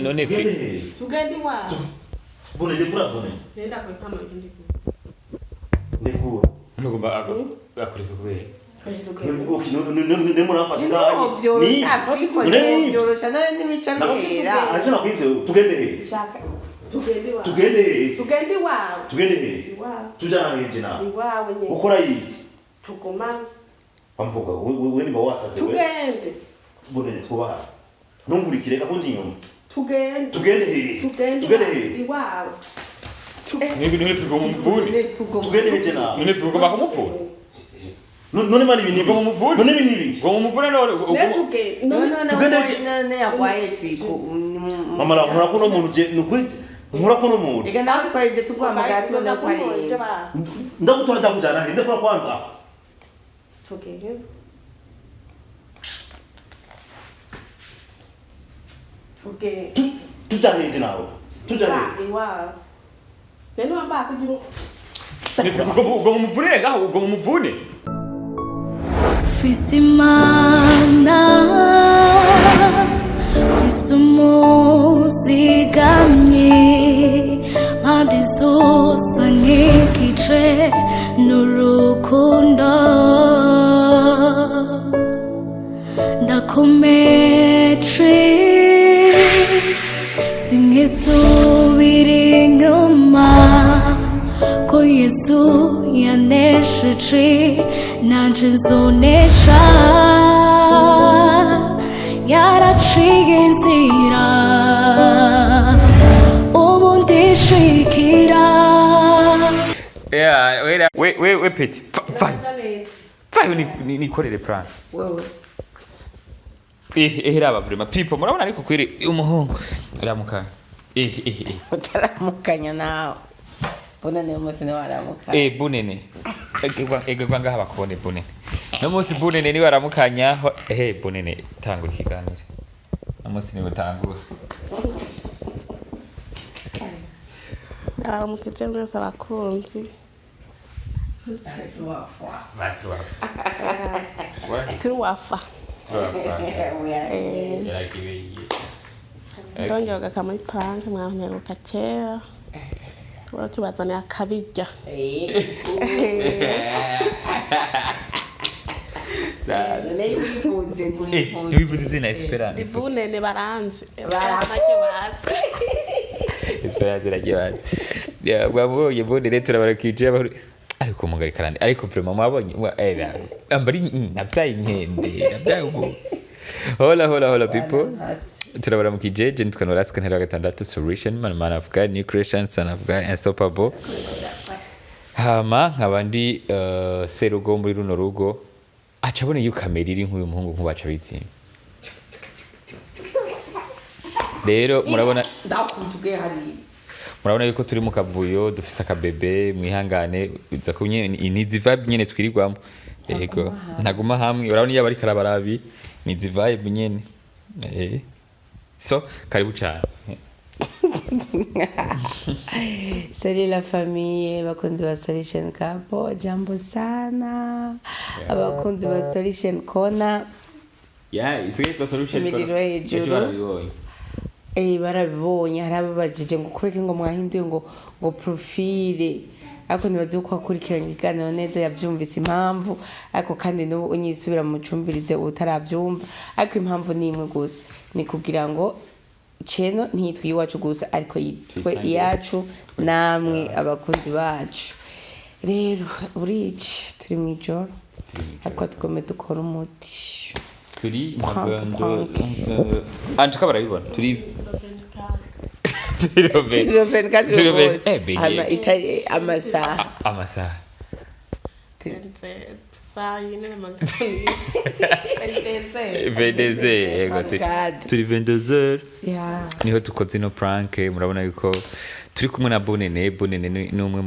none fi tugende wa bone ndikura bone nenda kwa kama ndikura nugomba akureka kubera vyorosha n'imica mihera achana kwimze tugende tugende wawe tujana nje na iwawe nye ukora yi tugoma amvuga we nimba wasaze we tugende bone twubaha ntungurikire kakundi nyuma tugende iwawe none figo mumvune tugende nje na none figo bakamuvuna none mali bini ngo mumvune none bini ngo mumvune none none yakwaye figo mama la nkora kuno muntu je nukuri nkora kuno muntu ega nawe twaje tuguhamagara tubona ko ari ndagutora ndakujana he ndakora kwanza tugende tujane nje nawe tujane iwawe neno amba kugira ubwo mumvune ngaho ubwo mumvune Fisimana Fisumozigamye Mandizosa nkikice Nurukundo Ndakometre Singisubira inyuma Ko Yesu yanesheje nanje nzonesha yaraciye inzira ubu ndishikira we peti vayo nikorere plan wewe raba vraiment people murabona ariko kwiri umuhungu ramukanya utaramukanya nawe bunene umunsi niwaramukanya bunene egwa ngaha bakubone bunene no munsi bunene ni waramukanya bunene tangura ikiganiro umunsi ni utangura mukije mwese abakunzi turuwafa ndonjoga kamuri prank mwahumeruka kera tubazanira akabirya ntiwivuze izina Esperance ibunene baranzi baranake bazi Esperance irajye bazi mwabonye bunene turabarakije ariko mugari karande ariko vraiment mwabonye ambari nabyaye inkende nabyaye ubu hola people turabaramukije je nitwa Noraska ntera gatandatu solution man of God new creation son of God unstoppable hama nkabandi serugo muri runo rugo acabone yuko kamera iri nk'uyu muhungu nkubaca bitsimba rero murabona yuko turi mu kavuyo dufise akabebe mwihangane uza kumye inizi vibe nyene twirirwamo yego ntaguma hamwe urabona iyo bari karabarabi nizi vibe nyene so karibu cyane Salut la famille, abakunzi ba Solution Couple, jambo sana. Abakunzi ba Solution Corner. Isigaye Solution Corner. Barabibonye harababajije ngo kweke ngo mwahinduye ngo profile. Ariko nibaze uko akurikiranye ikiganiro neza yavyumvise impamvu ariko kandi no unyisubira mu cumbirize utaravyumva ariko impamvu ni imwe gusa ni kugira ngo cheno ntitwi iwacu gusa ariko yitwe iyacu namwe abakunzi bacu rero burici turi mu ijoro ariko tugome dukora umuti turi antuka barabibona turi amasaha turi 22h niho dukoze ino prank murabona yuko turi kumwe na bunene ni umwe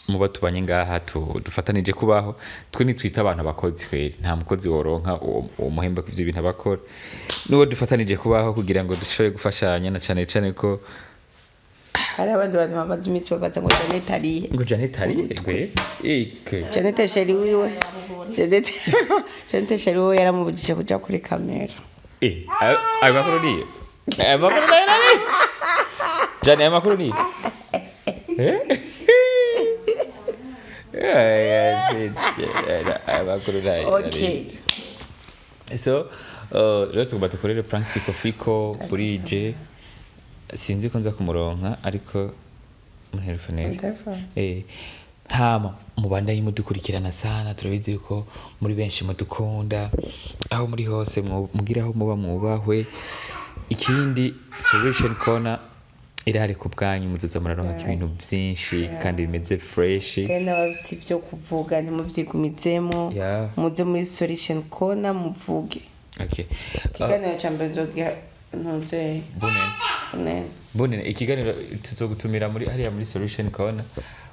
mu batubanye ngaha dufatanije kubaho twe nitwita abantu abakozi kweri nta mukozi woronka uwo muhemba kuvyo ibintu abakora nuwo dufatanije kubaho kugira ngo dushobore gufashanya na cane ko hari abandi bantu bamaze iminsi babaza ngo Janet ariye ngo Janet ariye Janet sheri wiwe Janet sheri wiwe yaramubujije kuja kuri kamera ayo bakora ariye amakuru nayo nari jani amakuru ni amakuru nayo Okay. so rero tugomba dukorere prank fiko kuri je sinzi ko nza kumuronka ariko muherefoneri hama mubandaye mudukurikirana sana turabizi yuko muri benshi mudukunda aho muri hose mugira aho muba mubahwe ikindi solution corner irahari ku bwanyu muzoza muraronka ibintu byinshi kandi bimeze fresh kandi abafite ibyo kuvuga ntimuvyigumizemo muze muri solution corner muvuge okay ikiganiro cya mbere nzogiha ntuze bonene ikiganiro tuzogutumira muri hariya muri solution corner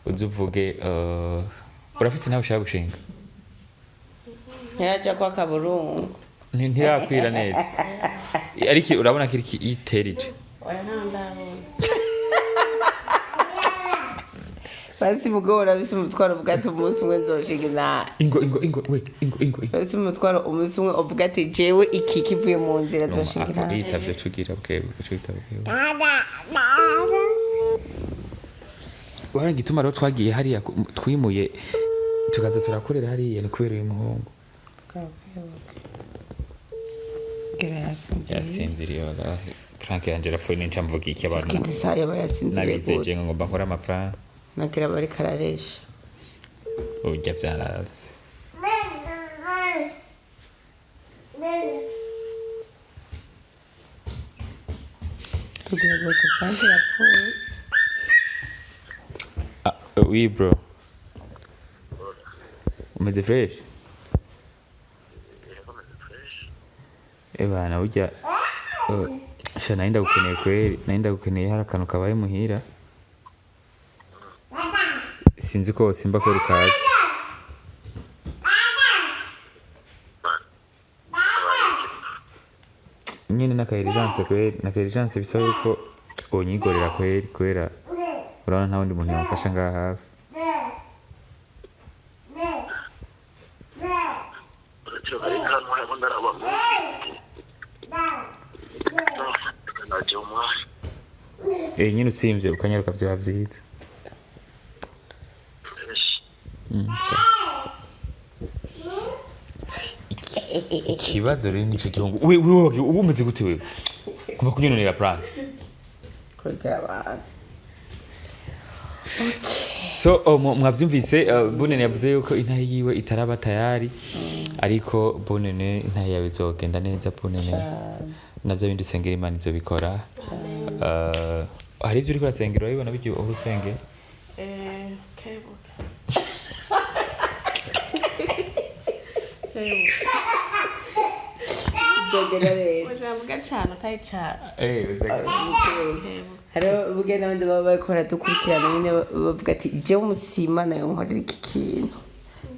uzuvuge urafite nawe ushaka gushinga nyiraja kwa kaburungu ntirakwira neza ariko urabona ko iterije basi mugora bisi umutwaro uvuga ati umunsi umwe nzoshinga nawe ingo basi umutwaro umunsi umwe uvuga ati jewe iki kivuye mu nzira nzoshinga nawe yitavye cugira bwewe wari gituma rero twagiye hariya twimuye tukaza turakorera hariya ni kubera uyu muhungu yasinziriye prank yanje rapfuye n'inca mvuga iki abantu nabizeje ngo mba nkora amaplan nagira bari kararesha urya byaraze tugira ngo prank yapfuye oui bro umeze fresh bana ujya sha naenda gukeneye kweli naenda gukeneye hari akantu kabaye muhira sinzi ko simba ko rukazi nyine n'akairijanse kweli n'akairijanse bisaba yuko onyigorera kweli kwera urabona nta wundi muntu yamfasha ngaha hafi nyine utsimvye ukanyaruka vyoba vyiza ikibazo rero nico gihungu wewe umeze gute wewe kuma kunyonera plan so mwavyumvise Bonene yavuze yuko intahe yiwe itaraba tayari ariko Bonene intahe yawe izogenda neza Bonene navyo bindi usengera Imana izobikora hari ivyo uriko urasengera urabibona bijye aho usengera hariho ubwe n'abandi baba bariko dukurikirana nyine bavuga ati jewe umusima nayo nkorera iki kintu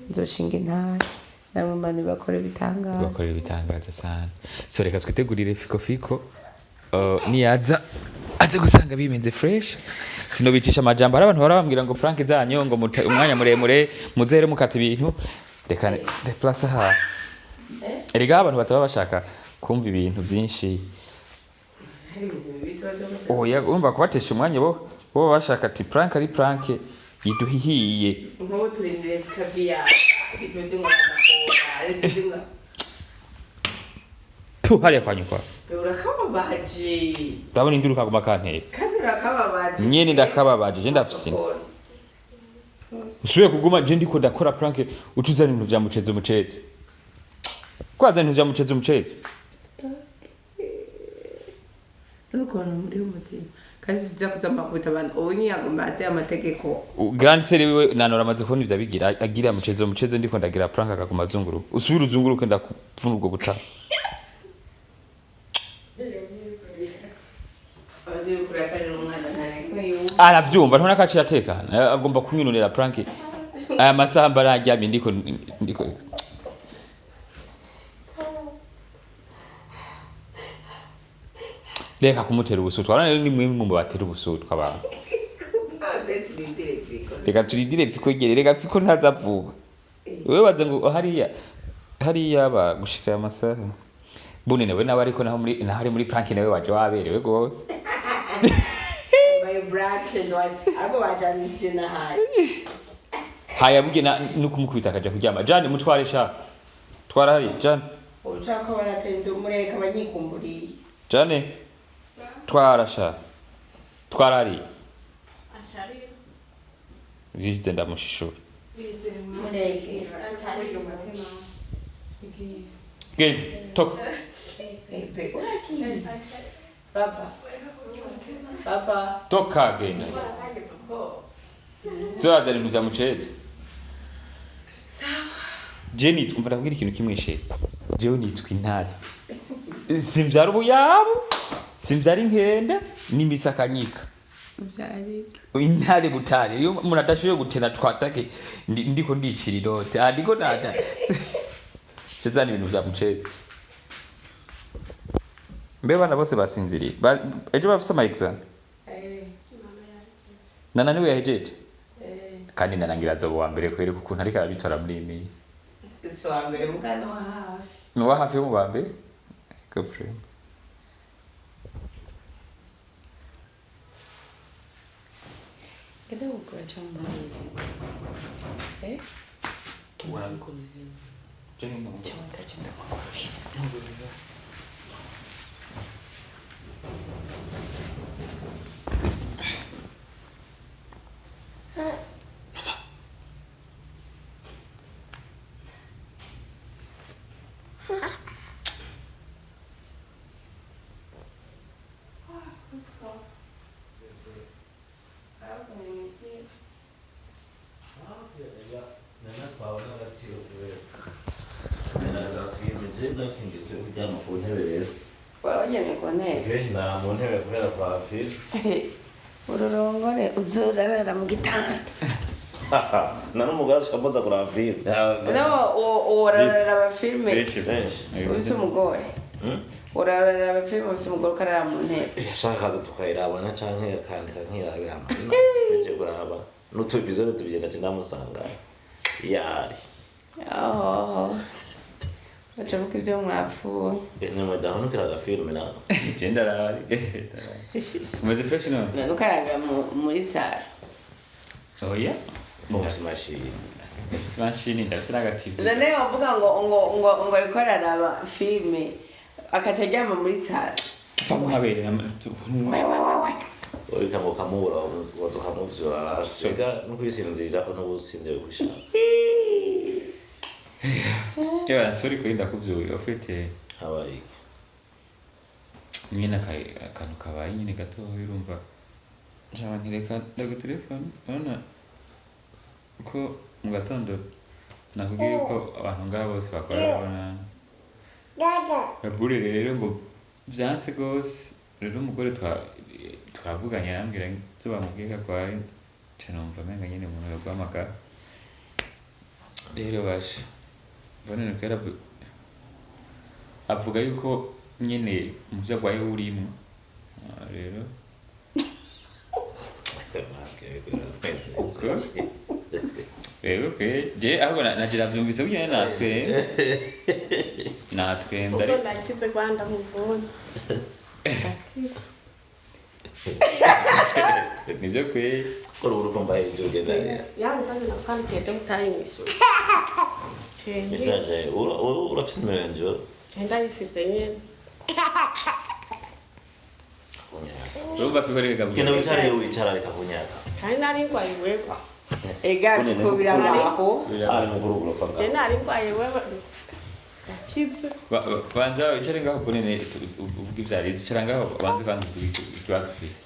nzoshinga intare namwe mani bakora ibitangaza sana so reka twitegurire fiko niyaza aze gusanga bimenze fresh sinobicisha amajambo hari abantu barabambwira ngo prank zanyu ngo umwanya muremure muzehere mukata ibintu reka deplace aha erega abantu bataba bashaka kumva ibintu byinshi oya urumva kubatesha umwanya bo bashaka ati prank ari prank yiduhihiye nko turindire kabia bituze ngo amakoga tu hariya kwa nyukwa urakababaje urabona induru kaguma kantera kandi urakababaje nyene ndakababaje je ndafite usubiye kuguma je ndiko ndakora prank utuzana ibintu vya muceze kwaza ibintu vya muceze nuko muri umutima kandi uziza kuzama kubita abantu ubu nyiyagomba azi amategeko grand seri wiwe nanora amaze kubona ivyo abigira agira muceze ndiko ndagira prank akaguma azunguru usubira uzunguruke ndakuvuna ubwo buta aravyumva ntona kaci yatekana agomba kunyinonera prank aya masamba araryamye ndiko reka kumutera ubusutwa arana ni mwe mu batera ubusutwa abantu reka turindire fiko gere reka fiko ntazavuga wewe baze ngo hariya ba gushika amasaha bunene we nawe ariko naho muri prank nawe waje waberewe gose by black and white ariko bajanishije na hayi haya bugena nukumukubita akaja kuryama Jane mutware sha twarari Jane ushaka baratenda umureka abanyikumburiye Jane twarasha twarari Achari. visite ndamushishura mureke genda toka papa toka genda zoadari muza mucete Jenny twumva ndabwira ikintu kimwishe jewe nitwa intare simvyara ubuyabu simvyara inkende n'imisakanyika intare butare iyo umuntu adashoboye gutera twatake ndiko ndicira irote ndiko nada cezana ibintu vya mucete mbe bana bose basinziriye ejo bafise ama exam nana niwe yahejeje kandi narangira azoba wa mbere kwere kuko ntariko arabitora muri iyi minsi so ambere mukana wa hafi ni wa hafi yo mu ba mbere gopre Keda ukora cyangwa warabikoreye je ni mu cyangwa ndachinda makorera Wabonye ko ntebe Kenshi nta mu ntebe kubera kwa Phil. ururongore uzurarara mu gitanda Na n'umugore ashaboza kura Phil. no urarara abafilme benshi ufise umugore urarara abafilme ufise umugore ukarara mu ntebe Yashaka kaza tukayirabana canke akandika nkirabira amana. Eje kuraba. N'utu episode tubigenda ndamusanga. Yari. bacavuga ibyo mwapfuye Nyuma ndahanukira agafilme na. genda rari umeze fresh no ukarabira muri sara oya Box machine. machine ndasira agativu none bavuga ngo ariko araraba filme akaca aryama muri sara famu habere Urika ngo kamura wazo kamuvyura. Sega n'ukwisinzirira ko n'ubusinzire gushaka. yeah sorry ko ndakuvyuye ufite Habaye. nyine akantu kabaye nyine gato urumva njaba ntireka ndagutelefone urabona ko mu gatondo nakubwiye ko abantu ngabo bose bakora babona babure rero ngo byanse gose rero umugore twavuganye arambwira zo bamubwiye ko ari canumva menga nyine umuntu yagwamagara rero bashe bonene kera avuga yuko nyine mu byo agwaye urimo rero rero je ahubwo nagira byumvise bujyanye natwe ndari Uko ndakize Rwanda mu bone. nivyo kwe Ko uruva mbaye ibyo genda. Yangu kandi nakwandikiye mutayimisho. Message urafite nimero njo. Chenda ifise nyene. urumva pikoreka Kena wicara reka kunyaka. Kandi nari ngwaye wewe. ega ko birabaho Ari mu guru urafata. Je nari ngwaye wewe. Ndakize. banza wicare ngaho kunene uvuga ivyari ducara ngaho banza kandi ikibazo ufise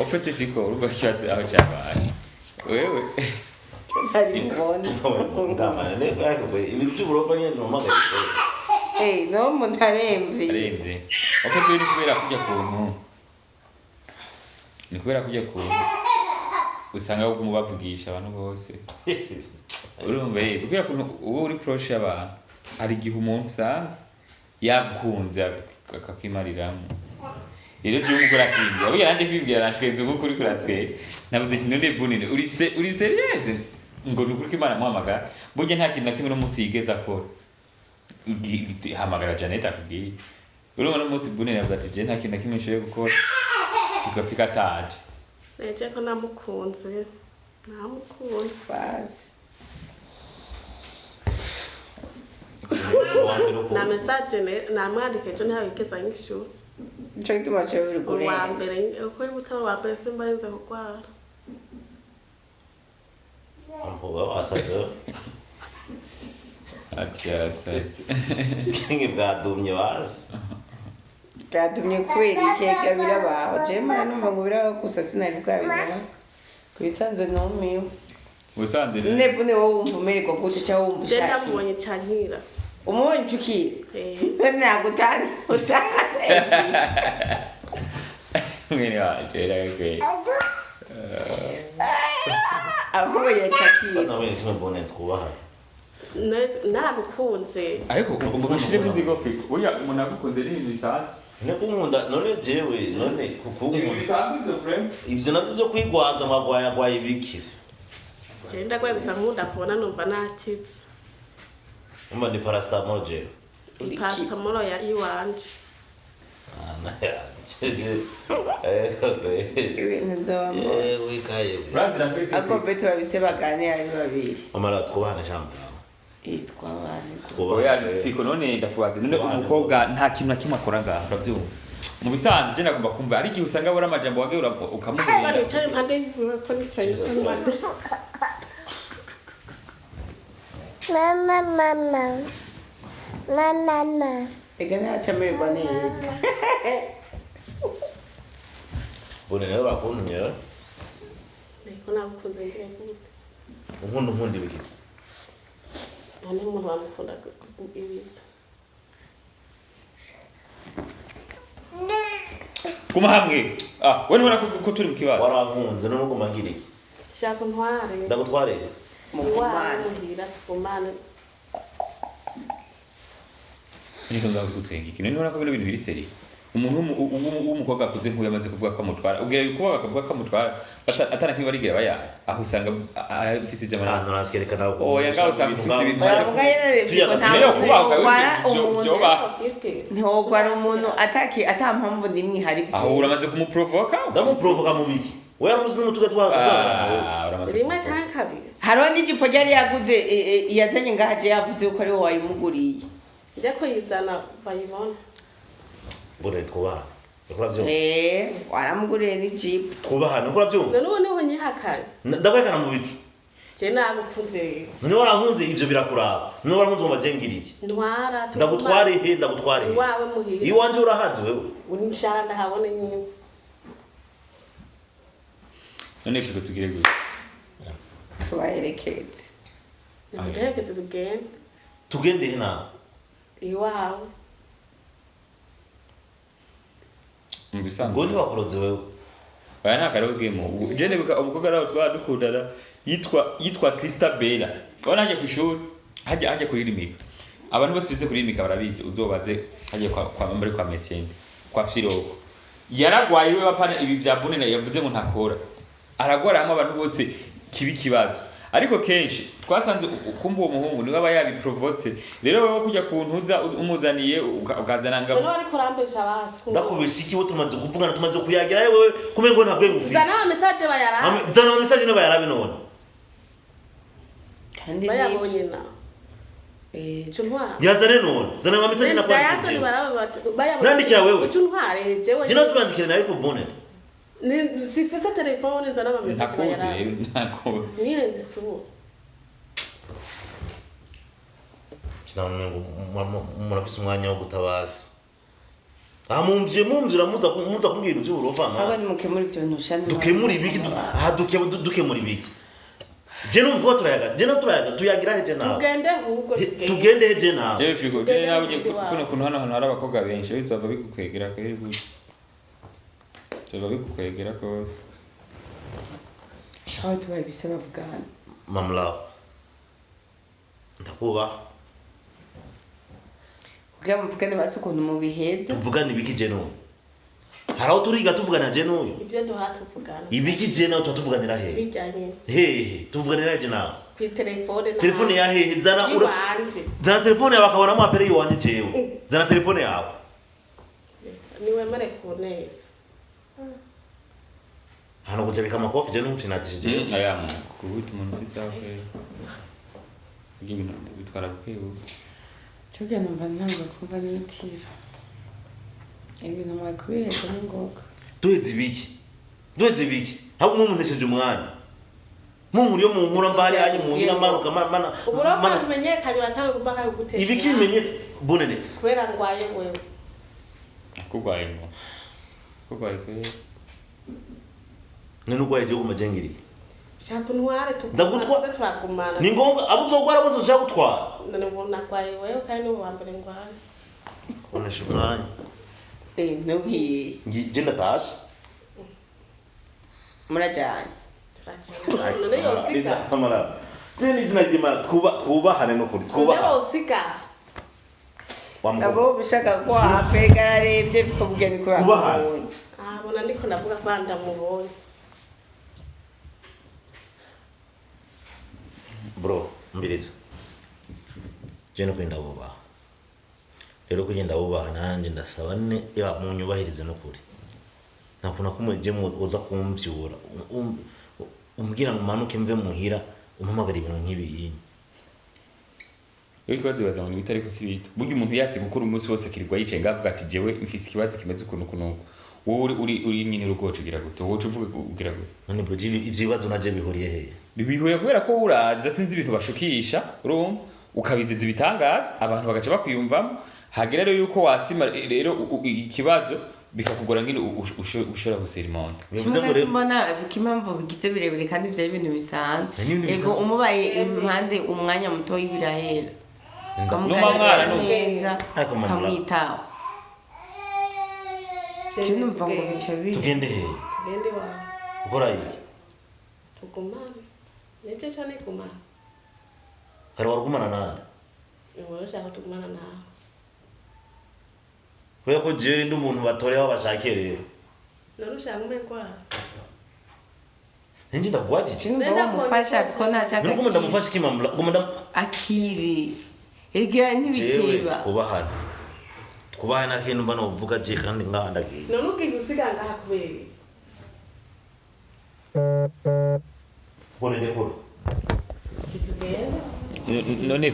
ufite fiko urumva ikibazo aho cyabaye wewe ntari mbona Ngamana ne bako ibi by'uburofa nyene nomagaye. no umuntu aremvye aremvye ufite uri kubera kujya kuntu ni kubera kujya kuntu usanga uko mubavugisha abantu bose urumva kubera kuntu uwo uri proche y'abantu hari igihe umuntu usanga yakunze akakwimariramo rero je umugora kwibwira burya nanje kwibwira natwenze uko kuri kuratwe nabuze kintu ndi bunine uri serious ngo nukuri Imana muhamagara burya nta kintu na kimwe no musi yigeza akora hamagara Janet akubwiye urumva no munsi Bunene yavuze ati je nta kintu kimwe nshoboye gukora fika ataje neje ko namukunze basi na message namwandika ejo ntabigeza nk'ishuri nico gituma cyo biri gure uwa mbere uko ubutaro wa mbere simba yenze kugwara ampuba asaje ati yasaze kingi bwadumye bazi bwatumye kubera ikeka birabaho je mara numva ngo biraho gusa sinari bwabibona kubisanzwe numiwe usanze nebune wowe wumva umererwa gute cyangwa wumva je ushaka ndamubonye cyankira umubonye ucukira ntabwo utari mwene wacu eragwe akubonye cakira nawe kimwe mbone twubaha naragukunze ariko umushire bw'inzigo fix oya umuntu agukunze n'ibintu bisanzwe nekumunkunda none jewe none kukunkunda bisanzwe ivyo frame ivyo navyo vyo kwigwaza amagwayagwaye ibikize je ndagwaye gusa nkunda kubona numva nakize umva ni paracetamol jewe paracetamol ya iwanje ibintu nzobamo wikaye urazira kuri ako beto babise baganira ari babiri amara twubahane shambo yitwa abantu oya fiko none ndakubaza none umukobwa nta kintu na kimwe akora ngaho uravyumva mu bisanzwe je nagomba kumva ari igihe usanga abura amajambo wage bari ukamuhera cyane impande yiwe ko nicaye Mama. ega ntacamererwa neza bone rero bakuntumye niko nagukunze ngira gute unkunda ibikize none umuntu wamukunda ibintu kuma hamwe we nubona ko turi mu kibazo warankunze none uguma ngira iki shaka ntware ndagutwareye mukumana muhira tugumane niko ngakutwenga iki none ubona ko bino bintu biri seri umuntu w'umukobwa akuze nk'uyu amaze kuvuga ko amutwara ubwira yuko bakavuga ko amutwara atana kimwe barigira bayanga aho usanga afise iby'amaraso ntanzo naskereka nawe oya ngaho usanga ufise ibintu baravuga yene fiko ntihogwara umuntu atampamvu nimwe ihari aho uramaze kumuprovoka ndamuprovoka mu biki we yaramuzi n'umutuga twagana rimwe cyangwa kabiri hariho n'ijipo ryari yaguze yazanye ngaha je yavuze yuko ariho wayimuguriye njya kuyizana bayibona bone twubahane ukora byo waramuguriye n'ijipo twubahane ukora byo none ubu niho nyihakanye ndakwekana mu biki je nagukunze rero none warankunze ivyo birakuraba none warankunze ngo bajengiriye ntwara ndagutware he ndagutware he iwawe muhira iwanje urahazi wewe uri nshanda habone nyine none fiko tugire gute tubaherekeze ndahegeze tugende tugende he nawe iwawe mu ngo bisanzwe ntibakuroze wewe aya nta karogemo jene buka umukobwa araho twadukundana yitwa Christabella ubona haje ku ishuri haje kuririmika abantu bose bize kuririmika barabizi uzobaze haje kwa mbere kwa Mesende kwa Firoko yaragwaye we bapana ibi bya Bunene yavuze ngo ntakora aragwara hamwe abantu bose kibi kibazo ariko kenshi twasanze ukumva uwo muhungu niwe aba yabiprovotse rero wewe kujya kuntuza umuzaniye ukazana ngabo none ariko urambesha basi ndakubesha iki wo tumaze kuvugana tumaze kuyagira wewe kumengo ntabwo ngufise zana message bayara zana message ne bayarabe none kandi bayabonye na Chuntwara yazane none zana message na kwandikira kwandikira nandikira wewe Chuntware jewe jina twandikira nawe ko bone ni sifisa telefone zana message ntakuze bayara ntakuze niye ndisubu kinamwe murafise umwanya wo gutabaza mumvye muza kumbwira ivyo urova aba ni mukemura ibyo ntushana dukemura ibiki dukemura ibiki je numva turayaga tuyagira heje nawe tugende ahubwo tugende heje nawe jewe fiko je nawe kuno kuntu hano hari abakobwa benshi bizova bigukwegera kwego bikukwegera kose shaho tubaye bisaba bugana mamla ndakuba kugira muvugane basi ukuntu mubiheza tuvugana ibiki je none haraho turiga tuvugana je none ibyo duhatuvugana ibiki je nawe tuvuganira hehe bijanye hehe tuvuganira je nawe ku telefone na telefone ya hehe zana telefone yawe akabona amapere yiwanje jewe zana telefone yawe niwe mare kuneza hano kujabika amakofi je numva sinatije aya kubuta umuntu sisafe ibintu bitwara bukebo cyo numva ntabwo kuba nitira ibintu mwakubiheza n'ingoga duheze ibiki habo umuntu nesheje umwanya Mungu yo mu nkura mbari anyi mu nkira maruka mana ubura kumenyekanye uratange kuba kayo gutesha ibiki bimenye bonene kubera ngwaye wewe kugwaye kwe none ugwaye je kumajengiri shatu ntware ndagutwa turakumana ni ngombwa abuzogwara bose uja gutwara none ubona ngwaye wewe kandi ubu wambere ngwaye onesha umwanya ntuhiye je ndatasha murajyanye none yosika kamara je ni zina ry'Imana twubahane no kuri twubahane yosika abo bishaka ko apegara rende bikubwiye ni kwa kubahane bona ndiko ndavuga kwanda mubonye bro mbiriza je no kwenda bubaha rero kugenda bubaha nanje ndasaba ne ya munyubahirize no kuri nakuna kumuje mu uza kumvyura umbwira ngo manuke mve muhira umpamagara ibintu nk'ibi yo kibazo baza ngo bitari ko sibito burya umuntu yasi gukora umunsi wose kirirwa yicaye ngavuga ati jewe mfise ikibazo kimeze ukuntu kuno wowe uri nyine rugoce gira gute wowe uvuga ugira gute none bro ibibazo naje bihuriye he bihuriye kubera ko uraza sinzi ibintu bashukisha urumva ukabizeza ibitangaza abantu bagaca bakwiyumvamo hagera rero yuko wasima rero ikibazo bikakugora ngine ushora guserimonda bivuze ngo rero mbona afika impamvu bigize birebire kandi bya ibintu bisanzwe ego umubaye impande umwanya muto y'ibirahera kamuganira neza kamwitaho cyo numva ngo bica bihe tugende he wawe ukora iki tugumane nete cyane kumana kare warugumana nande wowe ushaka tugumana nawe kubera ko jewe ndi umuntu batoreho bashakiye rero none ushaka umekwa nje ndagwaje numva mufasha ko ntacaka nuko ndamufasha kimamla ngomba akiri irya ntibiteba kubahana kintu mbana uvuga je kandi ngandage none ukigusiga ngaha kubera bone dekoro none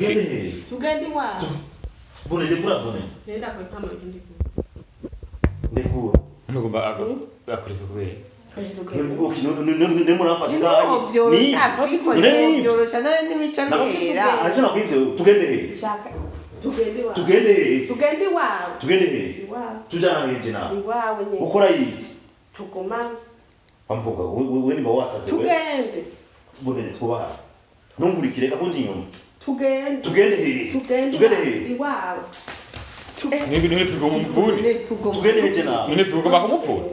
tugende wa bone dekora bone nenda kwa kama ndi dekoro nugomba akureka kubera ne murafasha ni afiko ni byorosha none n'imico mihera acha nakwivyo tugende he shaka tugende wa tugende he tujana ngeje na iwawe nye ukora iyi tugumane amvuga we ni bawasaze we tugende bone twubaha nungurikire ka kundi nyuma tugende he iwawe none figo mumvune tugende he jena none figo bakumupfura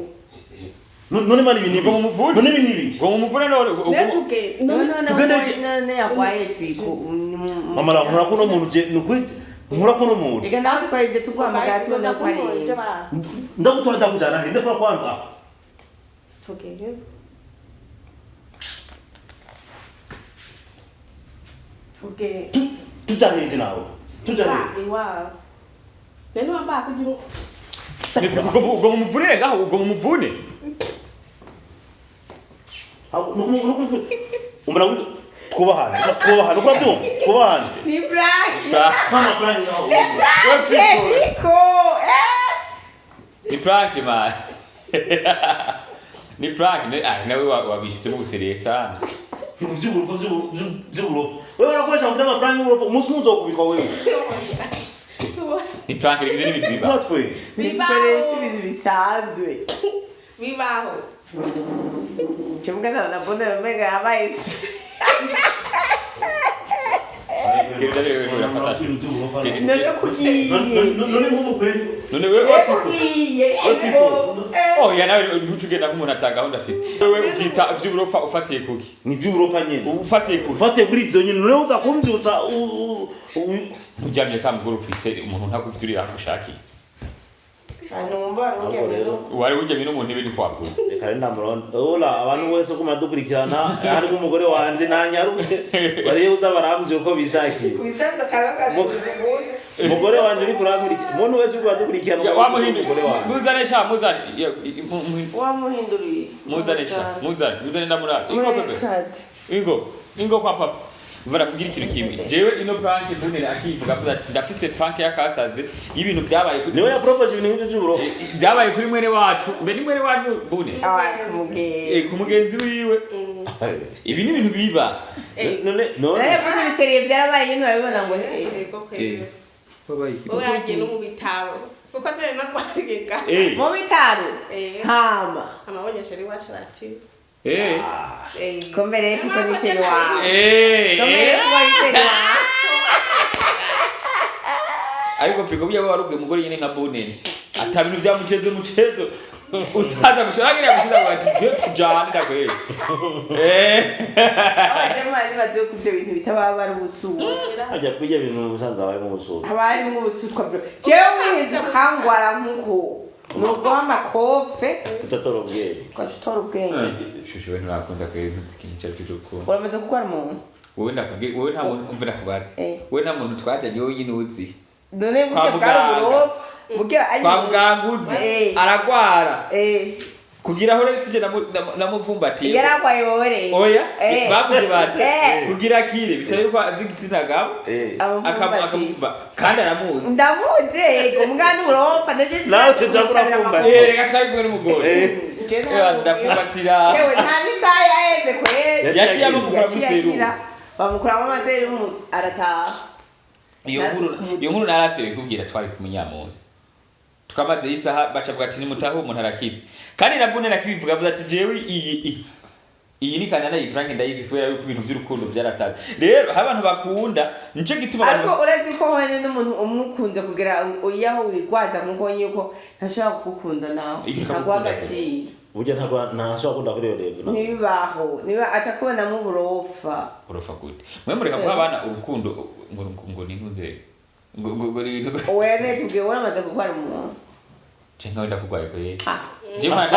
none mani binibi none binibi ngo mumvune none none yakwaye fiko mama la nkora kuno muntu je nukwije nkora kuno muntu ega nawe twaje tuguhamagara tubona ko ari ndagutora ndakujana he ndakora kwanza tugende tujahe nawe tujahe iwawe nene wamba kujimu ubwo mumvune ngaho ubwo mumvune umara twubahane ukora byo twubahane ni black mama plan yawe fiko ni prank man ni prank nawe wabishitsemo buseriye sana vy'uburofu wewe urakoresha mu plan y'uburofu umunsi uzokubikwa wewe ni prank rero n'ibintu biba natwe bibaho ibintu bisanzwe bibaho chumga na bona mega yabaye Kenda wewe urafata none kugiye none mu kweli none wewe kugiye oh ya nawe ntucugenda nk'umuntu atagahunda afise wewe ukita vy'uburofa ufatiye kuki ni vy'uburofa nyene ufatiye kuki ufatiye kuri ivyo nyene none uza kumvyutsa ntujyamye kamuguru ufise umuntu ntakufite uri yakushakiye numva wari ujyanye n'umuntu ibindi kwakuze reka ndamuronda ola abantu wese ko madukurikirana hari umugore wanje nanyaruke bari uza baramvye uko bishakiye wisanze karaka umugore wanje uri kuramurikira umuntu wese uri kudukurikirana wamuhindura muzane sha muzane wamuhinduriye muzane ndamura ingo kwa papa Vara kugira ikintu kimwe. Jewe ino prank Bunene akivuga ko ati ndafise prank yakasaze y'ibintu byabaye kuri niwe ya propose ibintu nk'ivyo by'uburo. Byabaye kuri mwene wacu. Mbe ni mwene wacu Bune. Kumugenzi wiwe. Ibi ni ibintu biba. None Bune bitseriye byarabaye nyine urabibona ngo babaye iki. Oya yagiye no mu bitaro. Suko tare nakwageka. Mu bitaro. Hama. Amabonyesha ari washarati. Kombere fiko nisheri wa. Kombere fiko nisheri wa. Ariko fiko bya waruke mugore nyine nka Bunene. Atabintu byamuceze mucezo. Usaza gusharagira gushira ati byo tujana ndakwe. Abajema ni bazo kubyo bintu bitababa ari ubusuku. Ajya kujya ibintu usanza abaye mu busuku. Abari mu busutwa byo. Jewe wihinze kangwara nkuko. Nuko amakofe. Utatoro bweye. Kwatoro bweye. Shusho we nturakunda ko ibintu zikinca cyuko. Uramaze gukora umuntu. Wowe ndakubwira wowe nta muntu kumvira kubaze. Wowe nta muntu twajanye wowe nyine uzi. None buke bwari uburofu. Buke ayi. Kwa mganguzi aragwara. Kugira aho rero sije namuvumbati. Yaragwaye wowe. Oya. Bavuze bati kugira kire bisaba yuko azigitsina gabo. Akamuvumba kandi aramuzi. Ndamuzi yego mugandi uburofu ndaje nawe cyakura reka twabibwe n'umugore. Ndafumbatira. Yewe nta nisaya yaheze kwere. Yaciye amukura museru. Bamukuramo amaseru arataha. Iyo nkuru narasiye kubwira twari kumunyamuzi. Tukamaze isaha bacavuga ati ni mutaho umuntu arakize. Kandi nabone nakibivuga avuga ati jewe iyi ni kanana y'iprank ndayizi kubera yuko ibintu by'urukundo byarasaze. Rero abantu bakunda nico gituma ariko uretse ko hone n'umuntu umukunze kugira uyaho wigwaza nkuko yuko ntashobora kugukunda nawe ntagwagaciye. Burya ntashobora kunda kuri yo level. Niba atakubona mu burofa. Burofa gute? Mwe mureka kuba abana urukundo ngo nintuze. Ngo Wene tubwiye uramaze gukora umuntu. Chenga wenda kugwaye ko ye. Jema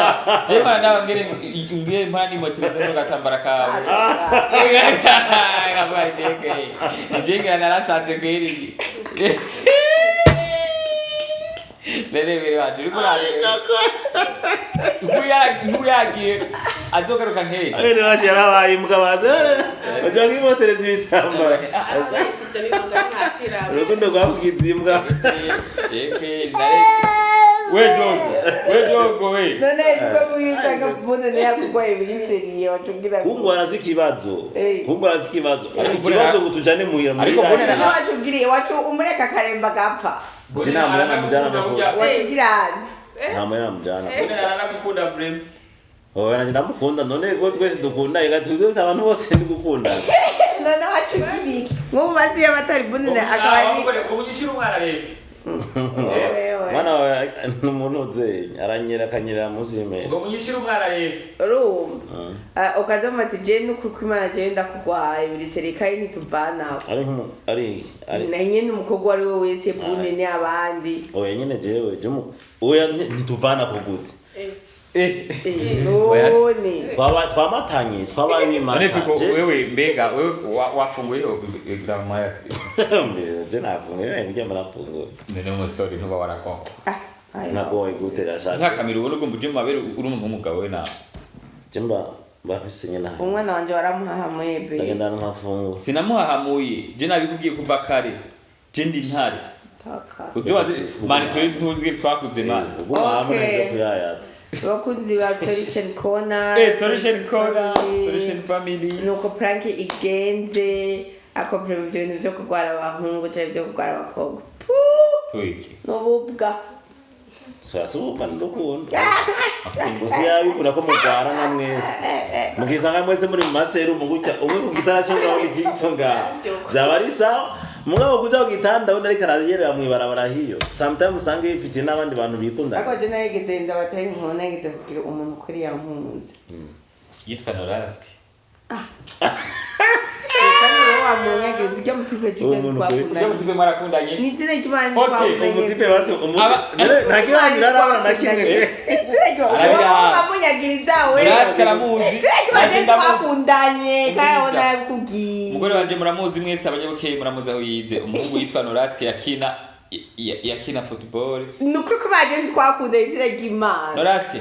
ngere mpani motivaze no gatambara kawe. Ngabari teke. Jenga narasanze ngeri. Bere watu rikora. Kuyagiye azogaruka nkeri. Ene washarabaye mugabaze. Bajangi motereza ibitamba. Rukundo rwakugize imbwa. Wedogo we. None biko buyisanga Bunene yakugwaye biriseriye watubwira. Kungwara zikibazo. Ikibazo gutujane muhira. Ariko Bunene nawacugiriye wacu umureka karemba gapfa. Jina mwana mjana mako. Wachigirani. Nta mwana mjana. Bunene aranagukunda frame. Oya ndamukunda none ko twese dukunda ega tuzo abantu bose ndikukunda. None wacugiriye. Mubazi y'abatari Bunene akabani. Ubugishira umwana rero. Mwana n'umuntu uzenya aranyera kanyira muzime. Ngo munyishira umwana rero. Rumva. Ukazama ati je nuko Imana je ndakugwaye biriserikaye ntituvana. Ari Nanyi n'umukogwa ari wowe wese Bunene abandi. Oya nyine jewe oya ntituvana kugute. None. Twamatanye twabaye bimana. None fiko wewe mbega wewe wafunguye grandma je nafunguye njye marafunguye. None umusore ntuba warakongo. Nagoye gutera shaka. Nka kamera ubona ugomba uje mu mabere uri umuntu w'umugabo we nawe. Jemba bafise nyina. Umwana wanje waramuhahamuye be. Agenda nkafungu. Sinamuhahamuye je nabikubwiye kuva kare. Je ndi ntare. Taka. Uzobaze mani twe twakuze mani. Okay. Bakunzi ba Solution Corner. Solution Corner. Solution Family. Nuko prank igenze akopera mu bintu byo kugwara abahungu cyangwa byo kugwara abakobwa. Twiki. Nobubwa. Swasuka ndukunda. Ngusi yabi kunako mugwara namwese. Mugizanga mwese muri maseru mugutya umwe kugitara cyo ngaho ikincho ngaho. Zabari sawa. Mugabo kuja kugitanda undi ariko arayerera mwibarabara hiyo. Sometimes usange ifite n'abandi bantu bikunda. Ako je nageze ndabatari nkona nageze kugira umuntu kuri ya mpunzi. Yitwa Noraski. Kandi munyagira uzijya mu tipe Umuntu twakundanye Ujya mutipe mwarakundanye. ni izina ry'Imana Okay, twakundanye umutipe basi nta kibangira arabona na kimwe izina Arabira- ry'Imanyagiriza we Urazi karamuzi. izina ry'Imana Agenda mu- twakundanye kandi Umviriza. abona yakubwiye Umugore wanje muramuzi mwese abanyabukeye muramuzi aho yize. Umuhungu yitwa Noraski yakina football. ni ukuri ko bagenda twakundanye izina ry'Imana Noraski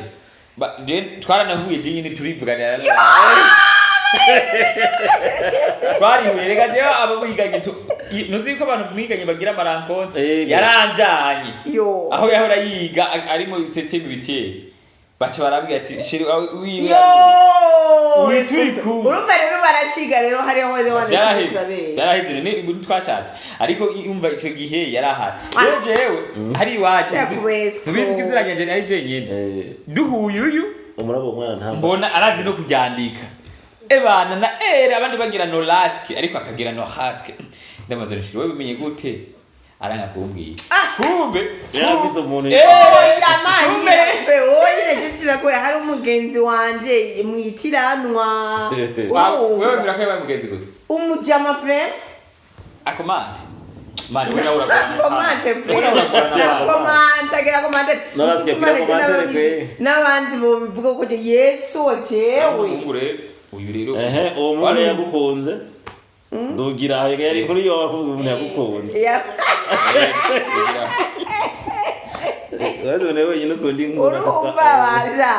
twaranahuye je nyine turivuganira. Twarihuye rega jewe abo biganye nuzi ko abantu mwiganye bagira amarankonte Yego. yaranjanye. yo Aho yahora yiga ari mu 7 bitiye. Baca barambwira ati shiri wiwe. Uri turi kumwe. urumva rero baraciga rero hariho wese Byaraheze ni twashatse ariko yumva ico gihe yarahari rero jewe hari iwacu Yakubeswe. tubizi ko izina ryanje nari jenyine duhuye uyu umurabo mwana nta mbona arazi no kuryandika ebana na abandi bagira Noraski ariko akagira Noraski ndamaze nshiro wewe bimenye gute aranga kumbwira kumbe yarafise umuntu yamanyira ko hari umugenzi wanje mwitiranwa wewe birako yabaye mugenzi gute umujama frame akomande mani wewe uragorana komante gira komante Noraski agira komante n'abandi bo bivuga ko Yesu wajewe uyu rero uwo muntu yagukunze ndugira yari kuri yo umuntu yagukunze wazo newe yino kundi urumva baja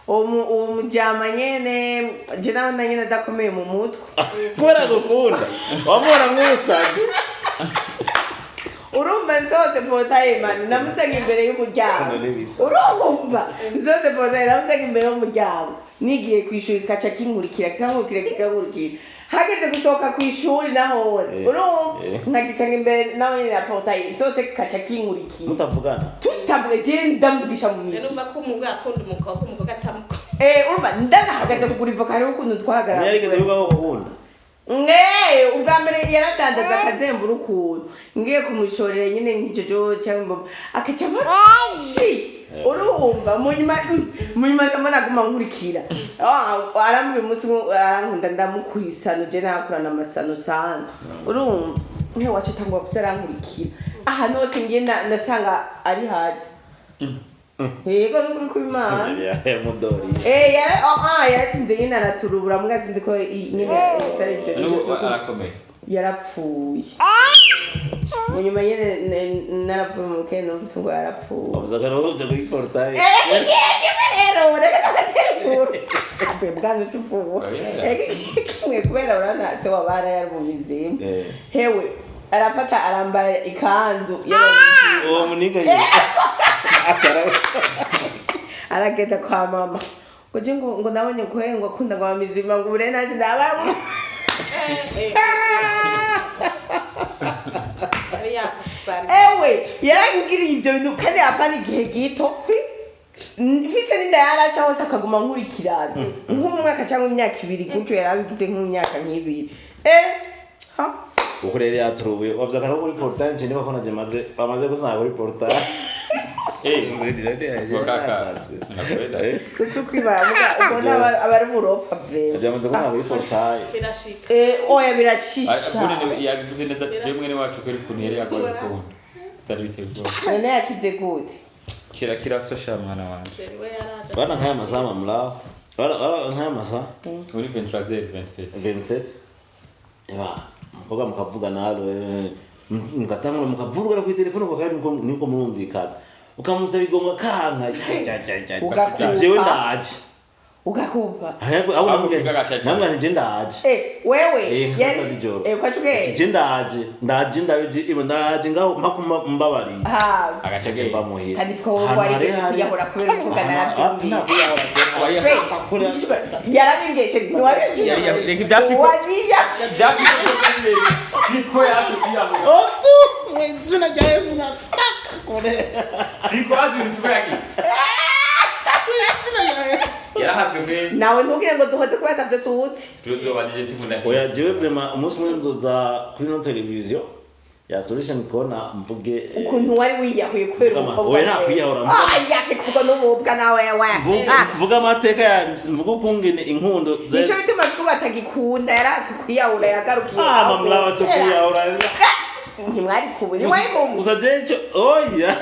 uwo mujama nyene je nabona nyene adakomeye mu mutwe kubera gukunda wamubona nk'umusazi urumva nsoze potaye mani namusanga imbere y'umuryango urumva nsoze potaye namusanga imbere y'umuryango nigiye kwishuri kaca kinkurikira hageze gusohoka kwishuri naho urumva nkagisanga imbere naho nyene ya potaye nsoze kaca kinkurikira mutavugana tutavuge je ndamvugisha mu miki numva ko umugabo akunda umukobwa atamuko urumva ndanahagaze kugura ivoka hariho ukuntu twahagarara yarigeze bibaho gukunda ubwa mbere yaratandaza akazembura ukuntu ngiye kumushorera nyine nk'icyo cyangwa akaca amashi urumva munyuma ndamana aguma nkurikira arambwira umunsi arankunda ndamukwisano je nakurana amasano sana urumva nkewe wacu atangwa kuzarankurikira ahantu hose ngiye ndasanga ari haje yego nukuri kubimana mudori yaratinze nyine araturubura mbwa sinzi ko nyine arakomeye yarapfuye munyuma nyine narapfuye mu kene numvise ngo yarapfuye wavuzaga no kujya kuri portail rero reka tugaterura bwanze tufuwe kimwe kubera urana se wabara yari mu bizima hewe arafata arambara ikanzu uwo muniga aragenda kwa mama kuje ngo nabonye ko ngo akunda ngo amizima ngo ure naje ndaba yarangiriye ibyo bintu kandi apana igihe gito mfise n'inda yarasha hose akaguma nkurikirana nk'umwaka cyangwa imyaka 2 gutyo yarabigize nk'imyaka nk'ibiri uko rero yaturubuye wavuzaga no kuri portail nje niba konaje maze bamaze gusanga kuri portail uko kwibavuga ubona abari murofa vrema byamaze gusanga kuri portail birashika oya birashisha abone yabivuze neza ati je mwene wacu kweri kuntu yari yagoye kubona tari bitego none yakize gute kira sosha mwana wanje we yaraje bana nkaya masama mlao bana nkaya masa muri 23 27 eba mkoga mkavuga nalo mkatangura mkavurugana ku telefone kwa kandi niko murumvikana ukamusaba igonga kanka jewe ndaje ugakumva abo namwe nje ndaje wewe yari kwachuke je ndaje ngaho mpakuma mbabari agacege bamuhira kandi fiko wari kuyahora kubera kuvuga narabyumbi yarabingeshe ntiwabingiye reka ibyafiko wariya niko yaje kuyamura otu mwizina rya Yesu nataka kore niko yaje bifuka yaki mwizina rya Yesu yarahaswe mwe nawe ntugire ngo duhoze kuba atavyo tuzi tuzo bagije sifunda oya jewe vraiment umunsi umwe nzoza kuri no televiziyo ya solution kona mvuge ukuntu wari wiyahuye kwera umukobwa we nakwiyahura yafi kuko n'ububwa nawe mvuga amateka ya mvuga ukungene inkundo nico bituma batagikunda yarazwe kwiyahura yagarukiye mamla so kwiyahura ntimwari kuburi wari mu usaje cyo oya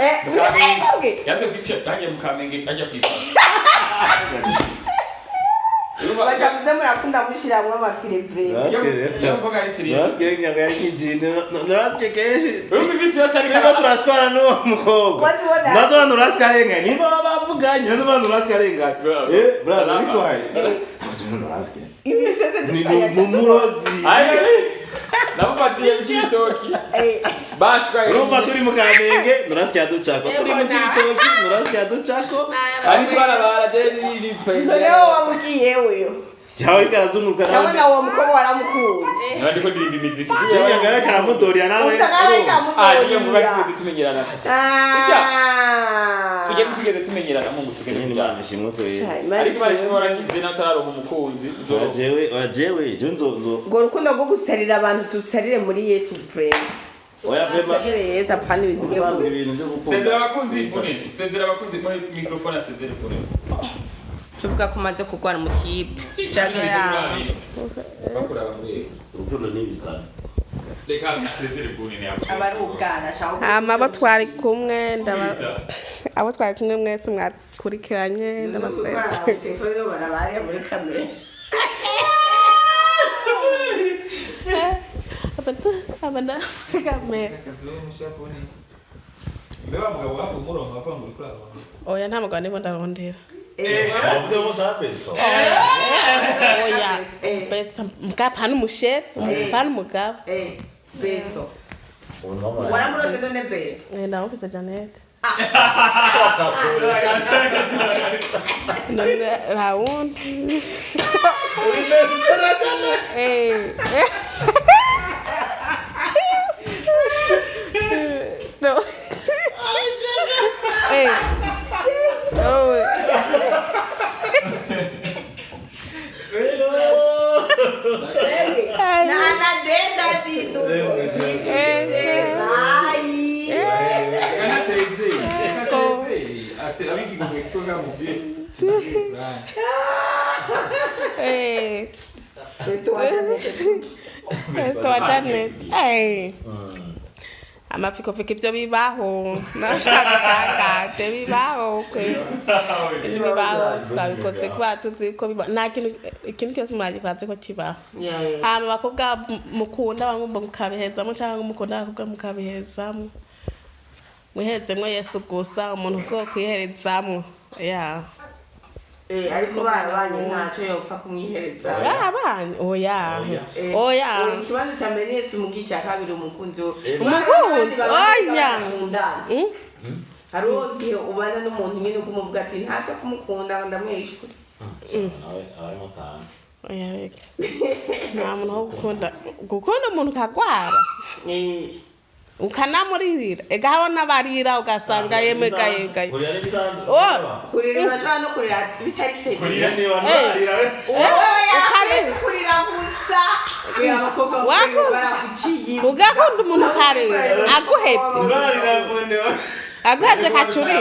yaze kwica tangiye mukamenge ajya kwipa bajamuze murakunda gushiramwe amafilivre yo mboga ari serious naske nyanga yari kijine naske keshi urumva ibisi yose ari Niba turashwana n'uwo mukobwa nazo bantu uraskarenga niba babavuganye nazo bantu uraskarenga braza bikwaye abantu uraske ibisese dushanya n'umurozi namufatiye cyitoki bashwaye urumva turi mu Kamenge nurasya ducako turi mu cyitoki nurasya ducako ariko barabara je ni noneho wamugiye uyo cyawe karazunguka nawe cyabona uwo mukobwa waramukunze nandi ko ndirimba imiziki yanga karamudoriya nawe niyo mubakize tumenyerana ujye tugeze tumenyerana mu tugeze Imana ishimwe ko ariko barashobora kize natararonka umukunzi jewe jonzo ngo rukundo rwo gusarira abantu dusarire muri Yesu frame oya vema Yesu apana ibintu byo gukunda sezera abakunzi sezera abakunzi muri microphone sezera kure tuvuga ko maze kugwara umutipe cyangwa bakuraba muri urukundo n'ibisanzwe reka sezera kure ne abari ubwana cyangwa abo twari kumwe abo twari kumwe mwese mwakurikiranye ndabasetse telefone yo barabariye muri kamera abana kamera Beba mugabo wafu umurongo wafu muri kuri abo oya nta mugabo ndimo ndarondera avuze mo shapesto oya best mkapa n'umushere umupana umugabo besto waramuroze done besto ndamufise Janet Raúl no nana denda ditu amafikofiko ibyo bibaho nashakaje bibaho bibaho twabikoze kuba tuzi ko bibaho nta kintu cyose mwagikwaze ko kibaho hama abakobwa mukunda bamwe mukabihezamo cyangwa mukunda abakobwa mukabihezamo mwihezemwo Yesu gusa umuntu uzokwiherezamo ariko barabanye ntacyo yopfa kumwihereza barabanye oya ikibazo cya mbere Yesu mu gice cya kabiri umukunzi oya hari uwo gihe ubana n'umuntu nyine ukumuvuga ati ntacyo kumukunda ndamwishwe oya reka nta muntu wo gukunda umuntu kagwara ukanamuririra egaho nabarira ugasanga yemegaye kurira urashobora no kurira bitari se kurira ni wanarira kurira gusa abakobwa baraguciye ugakunda umuntu karira aguhebye aguhebye kacurira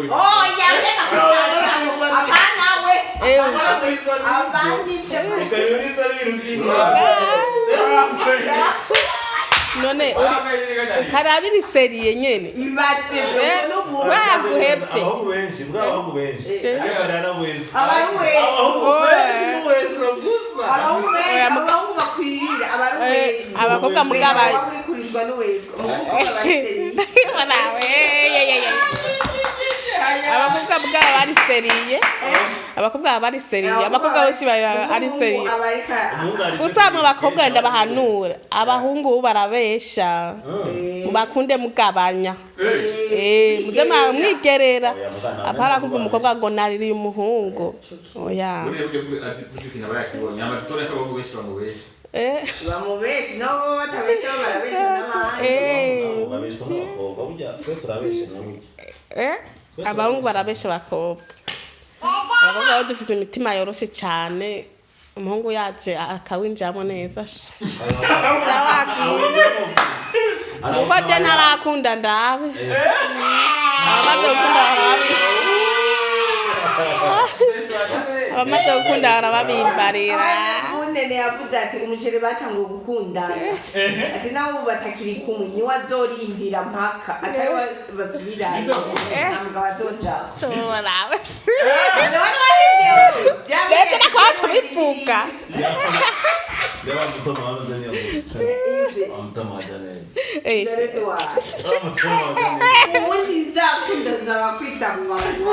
oya reka kurira abana we abandi none ukarabira seriye nyene ibatse baguhebye abakobwa mugaba abakobwa bwaba bari seriye abakobwa bari seriye abakobwa bose bari seriye gusa mu bakobwa ndabahanura abahungu ubu barabesha mubakunde mugabanya muze mwigerera apara kumva umukobwa ngo naririye umuhungu oya bamubeshi no batabesha barabesha abahungu barabesha abakobwa abakobwa dufite imitima yoroshe cyane umuhungu yaje akawinjiramo neza Kuko je ntarakunda ndabe. Abamaze gukunda abamaze gukunda barabimbarira. Unene yavuze ati umusheri batanguye gukundana ati nawe ubu batakiri kumwe niwe azorindira mpaka atari basubiranye ntabwo bazoja Turabe. ndetse Ndetse nakwa tubivuga. Leva mutoma wanoze niyo. Mutoma wajane. ubundi nzakunda nzabakwita mu bantu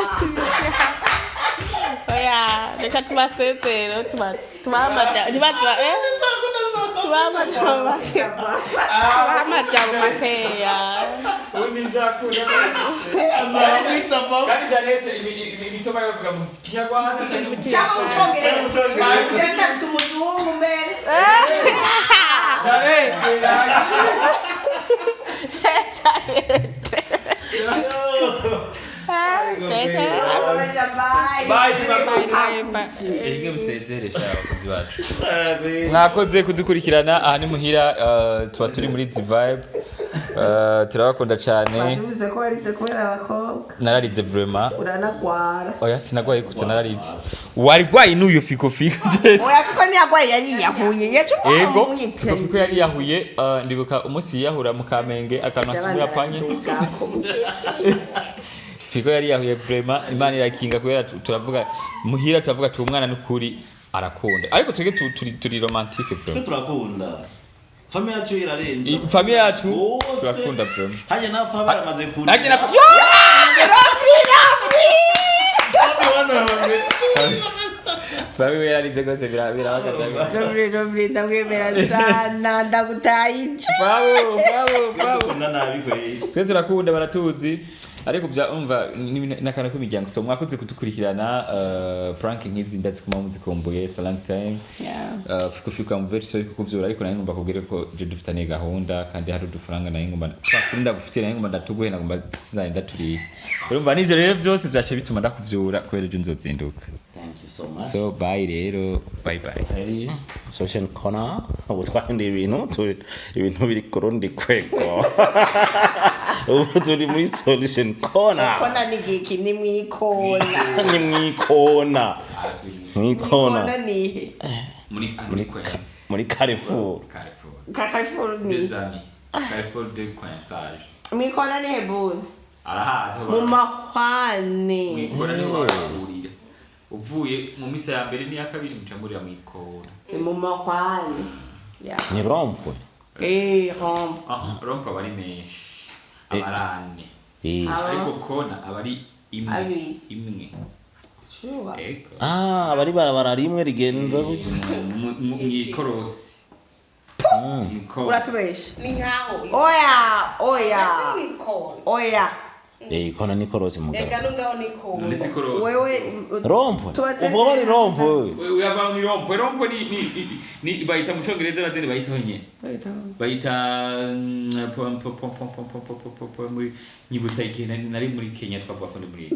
Oya, reka tubasezere tubahamaja tubahamaja makeya. Unizakunda. Kandi Janete imitoma yovuga mu Kinyarwanda cyangwa cyangwa mu Cyongereza cyangwa mu Muzungu mbere mwakoze kudukurikirana aha ni muhira tuba turi muri The Vibe turabakunda cyane bivuze ko warize kubera abakobwa nararize vraiment uranagwara oya sinagwaye gusa nararize warwaye n'uyu fiko oya kuko ntiyagwaye yariyahuye ego fiko yariyahuye ndibuka umunsi yiyahura mu Kamenge akantu asubira apanye Fiko yariyahuye vraiment Imana irakinga kubera turavuga muhira turavuga tu umwana n'ukuri arakunda ariko twege turi romantique vraiment turakunda famille yacu irarenze famille yacu turakunda vraiment hanye nafa baramaze kuri hanye nafa Bawe yarize gose birabagaza Robri ndamwemera sana ndagutayije Bravo nabi kwe twe turakunda baratuzi ariko bya umva nakana ko imiryango so mwakoze kudukurikirana prank nk'izi ndazi kuma muzikomboye so long time fiko mu version yo kuvyura ariko nayo ngomba kubwira ko je dufitane gahunda kandi hari udufaranga nayo ngomba twakurinda gufitira nayo ngomba ndatuguhe nagomba sinari ndaturi urumva n'ivyo rero byose byace bituma ndakuvyura kwera je nzozinduka. Thank you so much. So bye rero bye bye. Social corner ubu twahinde ibintu biri kurundi kwego ubu turi muri solution corner kona nigiki ni mwikona ni muri Carrefour ni Carrefour de coinsage mwikona ni hebuni arahaza mu mahwane mwikona ni warahurira uvuye mu misa ya mbere ni ya kabiri mucamurira mwikona mu mahwane ni rompwe rompa bari menshi abarane ariko kona abari imwe abari barabara rimwe rigenda mwikorosi uratubesha Ni nkaho. oya ikona ni korosi mugabo Ega nungaho niko. nisi korosi wewe rompwe ubwo bari rompwe uyava ni rompo ni bayita mu Cyongereza bazene bayita honye bayita muri nyibutsa ikena nari muri Kenya twavuga ko ni muri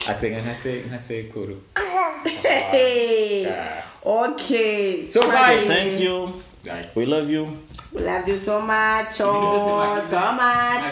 atenga nkase kuru. Okay. So bye. Thank you. We love you. We love you so much. So much.